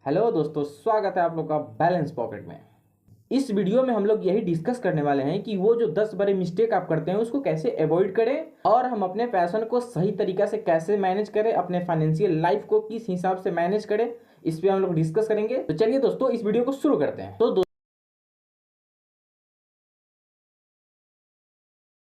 Hello दोस्तों, स्वागत है आप लोग का बैलेंस पॉकेट में। इस वीडियो में हम लोग यही डिस्कस करने वाले हैं कि वो जो 10 बड़े मिस्टेक आप करते हैं उसको कैसे अवॉइड करें और हम अपने पैशन को सही तरीका से कैसे मैनेज करें, अपने फाइनेंशियल लाइफ को किस हिसाब से मैनेज करें, इस पे हम लोग डिस्कस करेंगे। तो चलिए दोस्तों, इस वीडियो को शुरू करते हैं। तो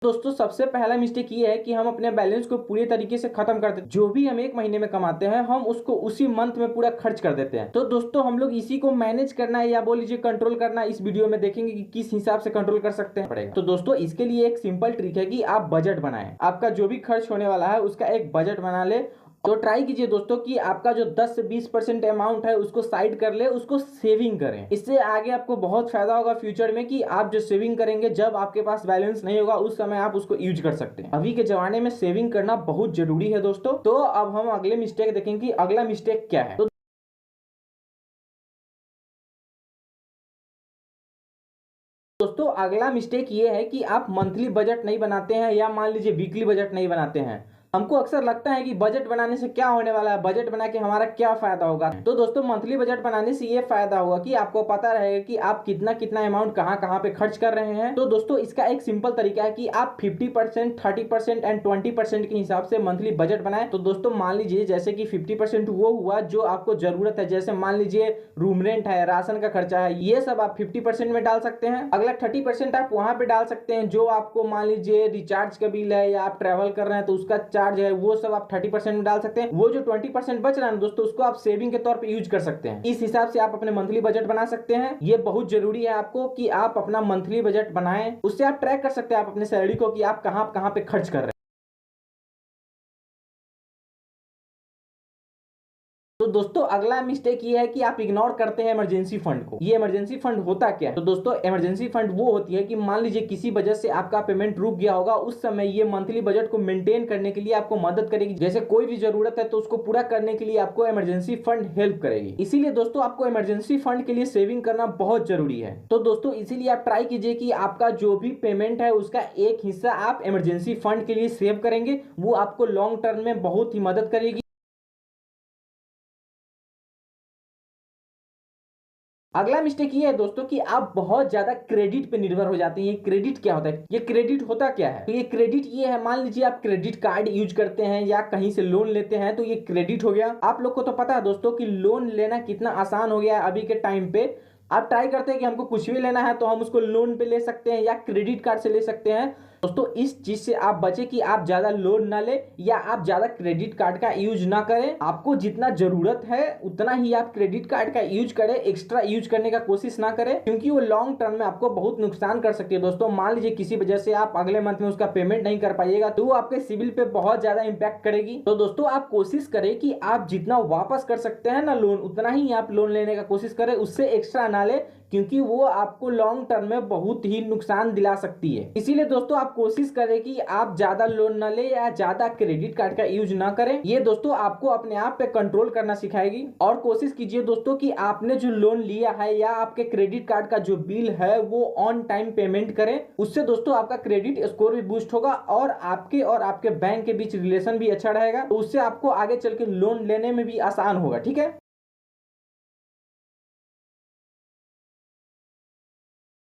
दोस्तों सबसे पहला मिस्टेक ये है कि हम अपने बैलेंस को पूरी तरीके से खत्म कर देते हैं। जो भी हम एक महीने में कमाते हैं हम उसको उसी मंथ में पूरा खर्च कर देते हैं। तो दोस्तों हम लोग इसी को मैनेज करना है या बोल लीजिए कंट्रोल करना है। इस वीडियो में देखेंगे कि किस हिसाब से कंट्रोल कर सकते हैं पड़ेगा। तो दोस्तों इसके लिए एक सिंपल ट्रिक है कि आप बजट बनाएं। आपका जो भी खर्च होने वाला है उसका एक बजट बना ले। तो ट्राई कीजिए दोस्तों कि आपका जो 10 से 20% अमाउंट है उसको साइड कर ले, उसको सेविंग करें। इससे आगे आपको बहुत फायदा होगा फ्यूचर में कि आप जो सेविंग करेंगे जब आपके पास बैलेंस नहीं होगा उस समय आप उसको यूज कर सकते हैं। अभी के जमाने में सेविंग करना बहुत जरूरी है दोस्तों। तो अब हम अगले मिस्टेक देखेंगे कि अगला मिस्टेक क्या है। तो दोस्तों अगला मिस्टेक ये है कि आप मंथली बजट नहीं बनाते हैं या मान लीजिए वीकली बजट नहीं बनाते हैं। हमको अक्सर लगता है कि बजट बनाने से क्या होने वाला है, बजट बना के हमारा क्या फायदा होगा। तो दोस्तों मंथली बजट बनाने से ये फायदा होगा कि आपको पता रहेगा कि आप कितना कितना अमाउंट कहाँ कहाँ पे खर्च कर रहे हैं। तो दोस्तों इसका एक सिंपल तरीका है कि आप 50%, 30% एंड 20% के हिसाब से मंथली बजट बनाए। तो दोस्तों मान लीजिए जैसे कि 50% वो हुआ जो आपको जरूरत है, जैसे मान लीजिए रूम रेंट है, राशन का खर्चा है, ये सब आप 50% में डाल सकते हैं। अगला 30% आप वहां पे डाल सकते हैं जो आपको मान लीजिए रिचार्ज का बिल है या आप ट्रेवल कर रहे हैं तो उसका चार्ज है, वो सब आप 30% में डाल सकते हैं। वो जो 20% बच रहा है दोस्तों उसको आप सेविंग के तौर पे यूज कर सकते हैं। इस हिसाब से आप अपने मंथली बजट बना सकते हैं। ये बहुत जरूरी है आपको कि आप अपना मंथली बजट बनाएं। उससे आप ट्रैक कर सकते हैं आप अपने सैलरी को कि आप कहां कहां पे खर्च कर रहे हैं। तो दोस्तों अगला मिस्टेक ये है कि आप इग्नोर करते हैं इमरजेंसी फंड को। ये इमरजेंसी फंड होता क्या है? तो दोस्तों इमरजेंसी फंड वो होती है कि मान लीजिए किसी वजह से आपका पेमेंट रुक गया होगा, उस समय ये मंथली बजट को मेंटेन करने के लिए आपको मदद करेगी। जैसे कोई भी जरूरत है तो उसको पूरा करने के लिए आपको इमरजेंसी फंड हेल्प करेगी। इसीलिए दोस्तों आपको इमरजेंसी फंड के लिए सेविंग करना बहुत जरूरी है। तो दोस्तों इसीलिए आप ट्राई कीजिए कि आपका जो भी पेमेंट है उसका एक हिस्सा आप इमरजेंसी फंड के लिए सेव करेंगे। वो आपको लॉन्ग टर्म में बहुत ही मदद करेगी। अगला मिस्टेक ये है दोस्तों कि आप बहुत ज्यादा क्रेडिट पे निर्भर हो जाते हैं। ये क्रेडिट क्या होता है? ये क्रेडिट होता क्या है? तो ये क्रेडिट ये है, मान लीजिए आप क्रेडिट कार्ड यूज करते हैं या कहीं से लोन लेते हैं तो ये क्रेडिट हो गया। आप लोग को तो पता है दोस्तों कि लोन लेना कितना आसान हो गया है अभी के टाइम पे। आप ट्राई करते हैं कि हमको कुछ भी लेना है तो हम उसको लोन पे ले सकते हैं या क्रेडिट कार्ड से ले सकते हैं। दोस्तों इस चीज से आप बचे कि आप ज्यादा लोन ना ले या आप ज्यादा क्रेडिट कार्ड का यूज ना करें। आपको जितना जरूरत है उतना ही आप क्रेडिट कार्ड का यूज करें, एक्स्ट्रा यूज करने का कोशिश ना करें, क्योंकि वो लॉन्ग टर्म में आपको बहुत नुकसान कर सकती है। दोस्तों मान लीजिए किसी वजह से आप अगले मंथ में उसका पेमेंट नहीं कर पाइएगा तो वो आपके सिविल पे बहुत ज्यादा इंपैक्ट करेगी। तो दोस्तों आप कोशिश करें कि आप जितना वापस कर सकते हैं ना लोन, उतना ही आप लोन लेने का कोशिश करें, उससे एक्स्ट्रा ना ले, क्योंकि वो आपको लॉन्ग टर्म में बहुत ही नुकसान दिला सकती है। इसीलिए दोस्तों आप कोशिश करें कि आप ज्यादा लोन ना ले या ज्यादा क्रेडिट कार्ड का यूज ना करें। ये दोस्तों आपको अपने आप पे कंट्रोल करना सिखाएगी। और कोशिश कीजिए दोस्तों कि आपने जो लोन लिया है या आपके क्रेडिट कार्ड का जो बिल है वो ऑन टाइम पेमेंट करें। उससे दोस्तों आपका क्रेडिट स्कोर भी बूस्ट होगा और आपके बैंक के बीच रिलेशन भी अच्छा रहेगा। तो उससे आपको आगे चल के लोन लेने में भी आसान होगा। ठीक है।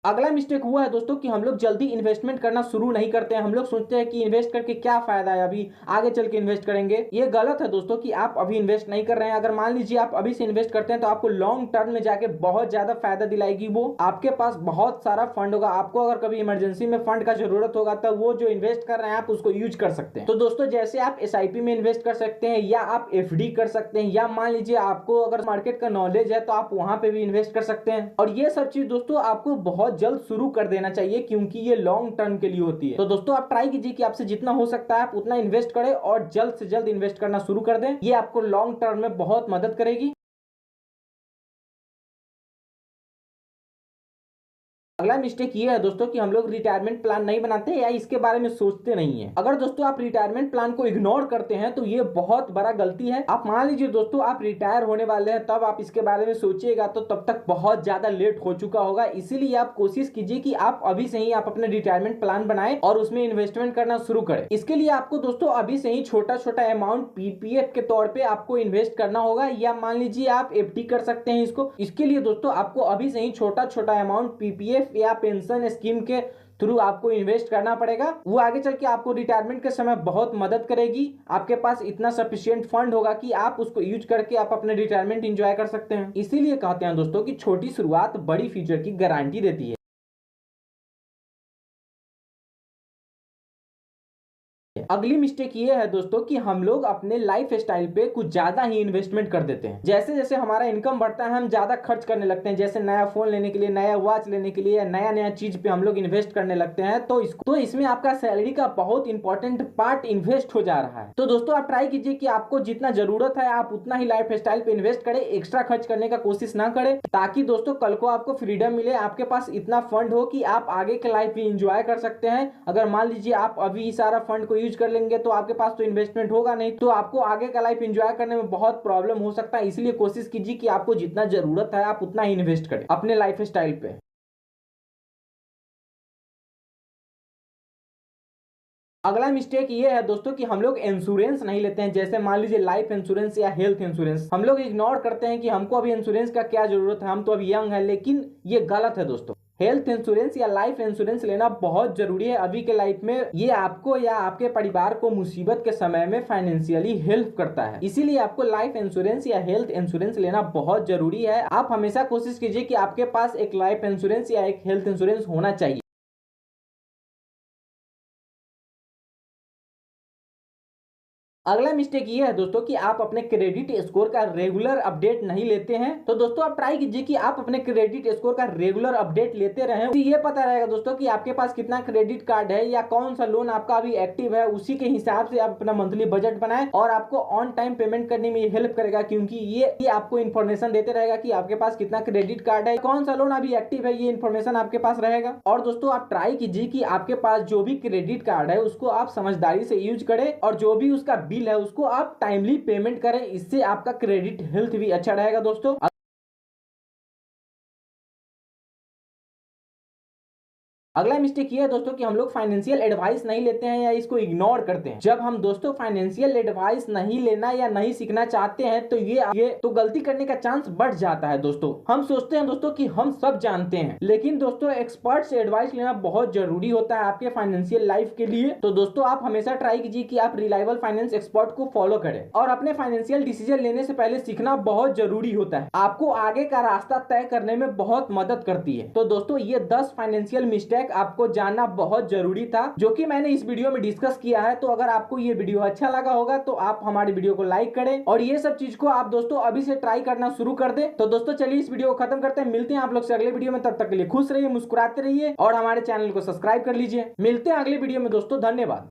अगला मिस्टेक हुआ है दोस्तों कि हम लोग जल्दी इन्वेस्टमेंट करना शुरू नहीं करते हैं। हम लोग सोचते हैं कि इन्वेस्ट करके क्या फायदा है, अभी आगे चल के इन्वेस्ट करेंगे। ये गलत है दोस्तों कि आप अभी इन्वेस्ट नहीं कर रहे हैं। अगर मान लीजिए आप अभी से इन्वेस्ट करते हैं तो आपको लॉन्ग टर्म में जाके बहुत ज्यादा फायदा दिलाएगी। वो आपके पास बहुत सारा फंड होगा। आपको अगर कभी इमरजेंसी में फंड का जरूरत होगा तब वो जो इन्वेस्ट कर रहे हैं आप उसको यूज कर सकते हैं। तो दोस्तों जैसे आप SIP में इन्वेस्ट कर सकते हैं या आप FD कर सकते हैं, या मान लीजिए आपको अगर मार्केट का नॉलेज है तो आप वहां पे भी इन्वेस्ट कर सकते हैं। और ये सब चीज दोस्तों आपको बहुत जल्द शुरू कर देना चाहिए, क्योंकि ये लॉन्ग टर्म के लिए होती है। तो दोस्तों आप ट्राई कीजिए कि आपसे जितना हो सकता है आप उतना इन्वेस्ट करें और जल्द से जल्द इन्वेस्ट करना शुरू कर दें। ये आपको लॉन्ग टर्म में बहुत मदद करेगी। अगला मिस्टेक ये है दोस्तों कि हम लोग रिटायरमेंट प्लान नहीं बनाते या इसके बारे में सोचते नहीं है। अगर दोस्तों आप रिटायरमेंट प्लान को इग्नोर करते हैं तो ये बहुत बड़ा गलती है। आप मान लीजिए दोस्तों आप रिटायर होने वाले हैं, तब आप इसके बारे में सोचिएगा तो तब तक बहुत ज्यादा लेट हो चुका होगा। इसीलिए आप कोशिश कीजिए कि आप अभी से ही आप अपने रिटायरमेंट प्लान बनाएं और उसमें इन्वेस्टमेंट करना शुरू करें। इसके लिए आपको दोस्तों अभी से ही छोटा छोटा अमाउंट पीपीएफ के तौर पे आपको इन्वेस्ट करना होगा, या मान लीजिए आप एफडी कर सकते हैं इसको। इसके लिए दोस्तों आपको अभी से ही छोटा छोटा अमाउंट पीपीएफ या पेंशन स्कीम के थ्रू आपको इन्वेस्ट करना पड़ेगा। वो आगे चल के आपको रिटायरमेंट के समय बहुत मदद करेगी। आपके पास इतना सफिशिएंट फंड होगा कि आप उसको यूज करके आप अपने रिटायरमेंट एंजॉय कर सकते हैं। इसीलिए कहते हैं दोस्तों कि छोटी शुरुआत बड़ी फ्यूचर की गारंटी देती है। अगली मिस्टेक ये है दोस्तों कि हम लोग अपने लाइफ स्टाइल पे कुछ ज्यादा ही इन्वेस्टमेंट कर देते हैं। जैसे जैसे हमारा इनकम बढ़ता है हम ज्यादा खर्च करने लगते हैं, जैसे नया फोन लेने के लिए, नया वॉच लेने के लिए, नया नया चीज पे हम लोग इन्वेस्ट करने लगते हैं। तो इसमें आपका सैलरी का बहुत इंपॉर्टेंट पार्ट इन्वेस्ट हो जा रहा है। तो दोस्तों आप ट्राई कीजिए कि आपको जितना जरूरत है आप उतना ही लाइफ स्टाइल पे इन्वेस्ट करें, एक्स्ट्रा खर्च करने का कोशिश ना करें, ताकि दोस्तों कल को आपको फ्रीडम मिले, आपके पास इतना फंड हो कि आप आगे के लाइफ भी इंजॉय कर सकते हैं। अगर मान लीजिए आप अभी सारा फंड को यूज कर लेंगे तो आपके पास तो इन्वेस्टमेंट होगा नहीं, तो आपको आगे का लाइफ एंजॉय करने में बहुत प्रॉब्लम हो सकता है। इसलिए कोशिश कीजिए कि आपको जितना जरूरत है आप उतना ही इन्वेस्ट करें अपने लाइफ स्टाइल पे। अगला मिस्टेक ये है दोस्तों कि हम लोग इंश्योरेंस नहीं लेते हैं। जैसे मान लीजिए लाइफ इंश्योरेंस या हेल्थ इंश्योरेंस हम लोग इग्नोर करते हैं कि हमको अभी इंश्योरेंस का क्या जरूरत है, हम तो अभी यंग है। लेकिन ये गलत है दोस्तों। हेल्थ इंश्योरेंस या लाइफ इंश्योरेंस लेना बहुत जरूरी है अभी के लाइफ में। ये आपको या आपके परिवार को मुसीबत के समय में फाइनेंशियली हेल्प करता है। इसीलिए आपको लाइफ इंश्योरेंस या हेल्थ इंश्योरेंस लेना बहुत जरूरी है। आप हमेशा कोशिश कीजिए कि आपके पास एक लाइफ इंश्योरेंस या एक हेल्थ इंश्योरेंस होना चाहिए। अगला मिस्टेक ये है दोस्तों कि आप अपने क्रेडिट स्कोर का रेगुलर अपडेट नहीं लेते हैं। तो दोस्तों आप ट्राई कीजिए कि आप अपने क्रेडिट स्कोर का रेगुलर अपडेट लेते रहें। तो ये पता रहेगा दोस्तों कि आपके पास कितना क्रेडिट कार्ड है या कौन सा लोन आपका अभी एक्टिव है। उसी के हिसाब से आप अपना मंथली बजट बनाएं और आपको ऑन टाइम पेमेंट करने में ये हेल्प करेगा, क्योंकि ये आपको इन्फॉर्मेशन देते रहेगा कि आपके पास कितना क्रेडिट कार्ड है, कौन सा लोन अभी एक्टिव है, ये इन्फॉर्मेशन आपके पास रहेगा। और दोस्तों आप ट्राई कीजिए कि आपके पास जो भी क्रेडिट कार्ड है उसको आप समझदारी से यूज करें, और जो भी उसका बिल है उसको आप टाइमली पेमेंट करें। इससे आपका क्रेडिट हेल्थ भी अच्छा रहेगा दोस्तों। अगला मिस्टेक ये है दोस्तों कि हम लोग फाइनेंशियल एडवाइस नहीं लेते हैं या इसको इग्नोर करते हैं। जब हम दोस्तों फाइनेंशियल एडवाइस नहीं लेना या नहीं सीखना चाहते हैं तो ये तो गलती करने का चांस बढ़ जाता है दोस्तों। हम सोचते हैं दोस्तों कि हम सब जानते हैं, लेकिन दोस्तों एक्सपर्ट से एडवाइस लेना बहुत जरूरी होता है आपके फाइनेंशियल लाइफ के लिए। तो दोस्तों आप हमेशा ट्राई कीजिए कि आप रिलायबल फाइनेंस एक्सपर्ट को फॉलो करें, और अपने फाइनेंशियल डिसीजन लेने से पहले सीखना बहुत जरूरी होता है। आपको आगे का रास्ता तय करने में बहुत मदद करती है। तो दोस्तों ये 10 फाइनेंशियल मिस्टेक आपको जानना बहुत जरूरी था, जो कि मैंने इस वीडियो में डिस्कस किया है। तो अगर आपको ये वीडियो अच्छा लगा होगा तो आप हमारे वीडियो को लाइक करें, और ये सब चीज को आप दोस्तों अभी से ट्राई करना शुरू कर दें। तो दोस्तों चलिए इस वीडियो को खत्म करते हैं। मिलते हैं आप लोग से अगले वीडियो में। तब तक के लिए खुश रहिए, मुस्कुराते रहिए और हमारे चैनल को सब्सक्राइब कर लीजिए। मिलते हैं अगले वीडियो में दोस्तों। धन्यवाद।